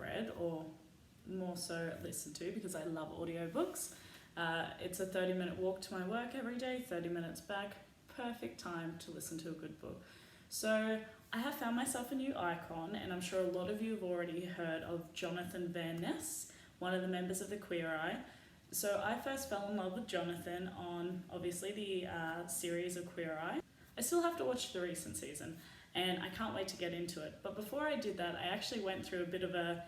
read, or more so listened to, because I love audiobooks. It's a 30-minute walk to my work every day, 30 minutes back, perfect time to listen to a good book. So I have found myself a new icon, and I'm sure a lot of you have already heard of Jonathan Van Ness, one of the members of the Queer Eye. So I first fell in love with Jonathan on, obviously, the series of Queer Eye. I still have to watch the recent season, and I can't wait to get into it. But before I did that, I actually went through a bit of a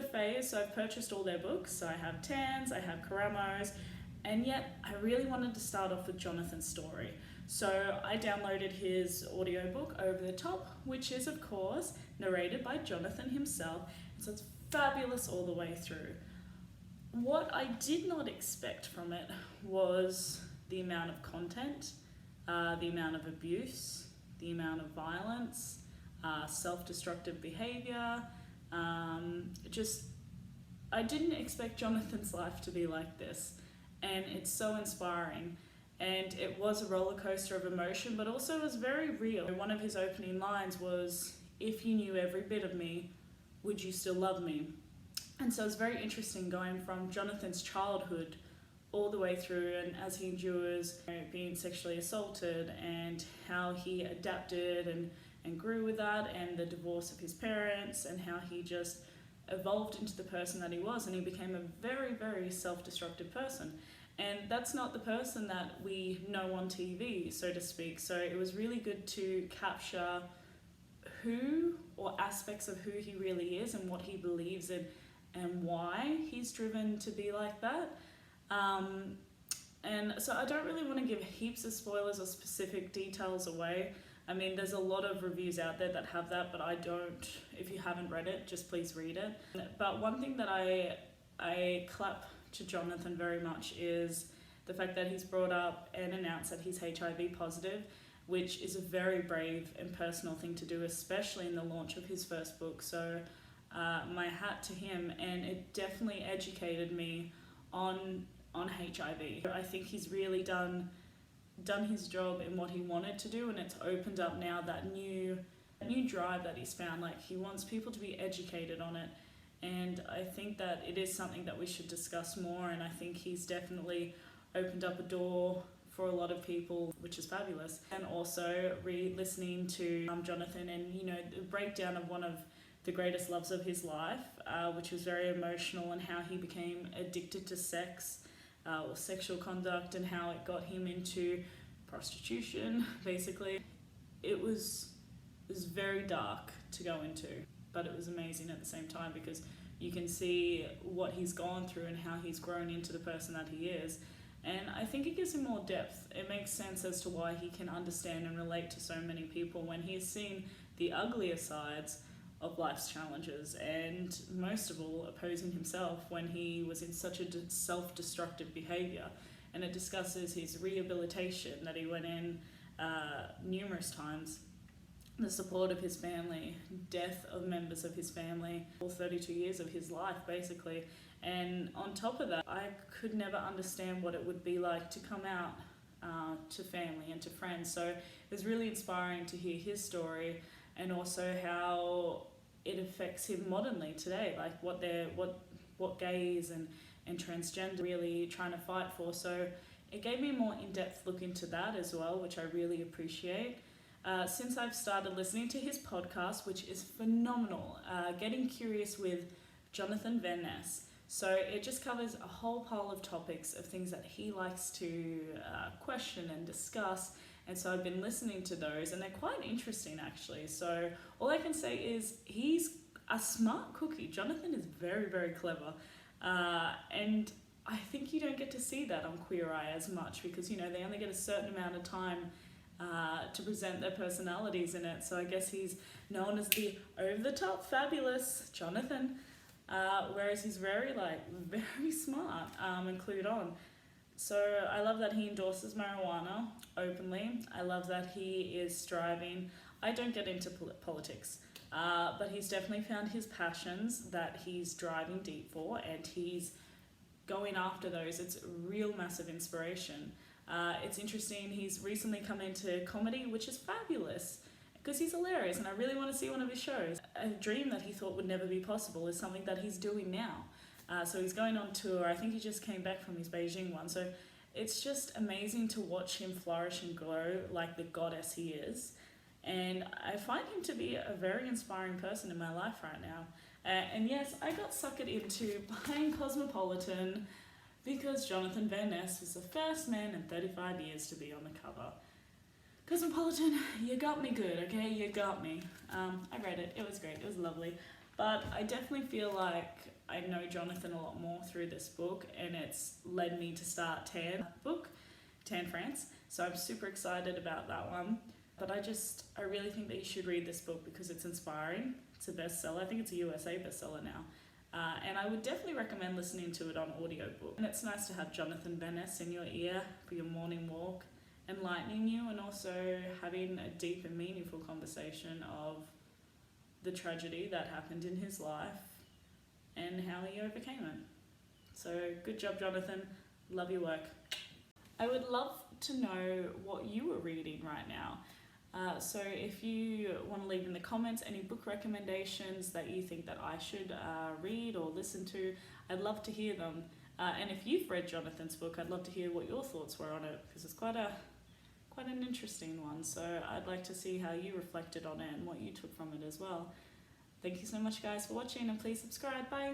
phase. So I've purchased all their books. So I have Tans, I have Karamos, and yet I really wanted to start off with Jonathan's story. So I downloaded his audiobook, Over the Top, which is, of course, narrated by Jonathan himself. So it's fabulous all the way through. What I did not expect from it was the amount of content, the amount of abuse, the amount of violence, self-destructive behavior. I didn't expect Jonathan's life to be like this, and it's so inspiring. And it was a roller coaster of emotion, but also it was very real. One of his opening lines was, "If you knew every bit of me, would you still love me?" And so it's very interesting going from Jonathan's childhood all the way through, and as he endures being sexually assaulted, and how he adapted and grew with that, and the divorce of his parents, and how he just evolved into the person that he was, and he became a very, very self-destructive person. And that's not the person that we know on TV, so to speak. So it was really good to capture who, or aspects of who he really is, and what he believes in, and why he's driven to be like that. And so I don't really want to give heaps of spoilers or specific details away. I mean, there's a lot of reviews out there that have that, but I don't. If you haven't read it, just please read it. But one thing that I clap to Jonathan very much is the fact that he's brought up and announced that he's HIV positive, which is a very brave and personal thing to do, especially in the launch of his first book. So my hat to him, and it definitely educated me on HIV. I think he's really done his job in what he wanted to do, and it's opened up now that new drive that he's found. Like, he wants people to be educated on it, and I think that it is something that we should discuss more, and I think he's definitely opened up a door for a lot of people, which is fabulous. And also listening to Jonathan, and the breakdown of one of the greatest loves of his life, which was very emotional, and how he became addicted to sex, or sexual conduct, and how it got him into prostitution, basically. It was very dark to go into, but it was amazing at the same time, because you can see what he's gone through and how he's grown into the person that he is. And I think it gives him more depth. It makes sense as to why he can understand and relate to so many people when he's seen the uglier sides of life's challenges, and most of all opposing himself when he was in such a self-destructive behavior. And it discusses his rehabilitation that he went in numerous times, the support of his family, death of members of his family, all 32 years of his life basically. And on top of that, I could never understand what it would be like to come out to family and to friends. So it was really inspiring to hear his story, and also how it affects him modernly today, like what gays and transgender really trying to fight for. So it gave me a more in-depth look into that as well, which I really appreciate. Since I've started listening to his podcast, which is phenomenal, Getting Curious with Jonathan Van Ness. So it just covers a whole pile of topics of things that he likes to question and discuss. And so I've been listening to those, and they're quite interesting actually. So all I can say is he's a smart cookie. Jonathan is very, very clever. And I think you don't get to see that on Queer Eye as much, because they only get a certain amount of time to present their personalities in it. So I guess he's known as the over-the-top fabulous Jonathan, whereas he's very smart and clued on. So I love that he endorses marijuana openly. I love that he is striving. I don't get into politics, but he's definitely found his passions that he's driving deep for, and he's going after those. It's a real massive inspiration. It's interesting, he's recently come into comedy, which is fabulous. because he's hilarious and I really want to see one of his shows. A dream that he thought would never be possible is something that he's doing now. So he's going on tour. I think he just came back from his Beijing one. So it's just amazing to watch him flourish and grow like the goddess he is. And I find him to be a very inspiring person in my life right now. And yes, I got suckered into buying Cosmopolitan because Jonathan Van Ness was the first man in 35 years to be on the cover. Cosmopolitan, you got me good, okay? You got me. I read it. It was great. It was lovely. But I definitely feel like I know Jonathan a lot more through this book, and it's led me to start Tan France. So I'm super excited about that one. But I really think that you should read this book because it's inspiring. It's a bestseller. I think it's a USA bestseller now. And I would definitely recommend listening to it on audiobook. And it's nice to have Jonathan Van Ness in your ear for your morning walk, enlightening you and also having a deep and meaningful conversation of the tragedy that happened in his life and how he overcame it. So good job, Jonathan. Love your work. I would love to know what you are reading right now. So if you want to leave in the comments any book recommendations that you think that I should read or listen to, I'd love to hear them. And if you've read Jonathan's book, I'd love to hear what your thoughts were on it, because it's quite an interesting one. So I'd like to see how you reflected on it and what you took from it as well. Thank you so much, guys, for watching, and please subscribe. Bye.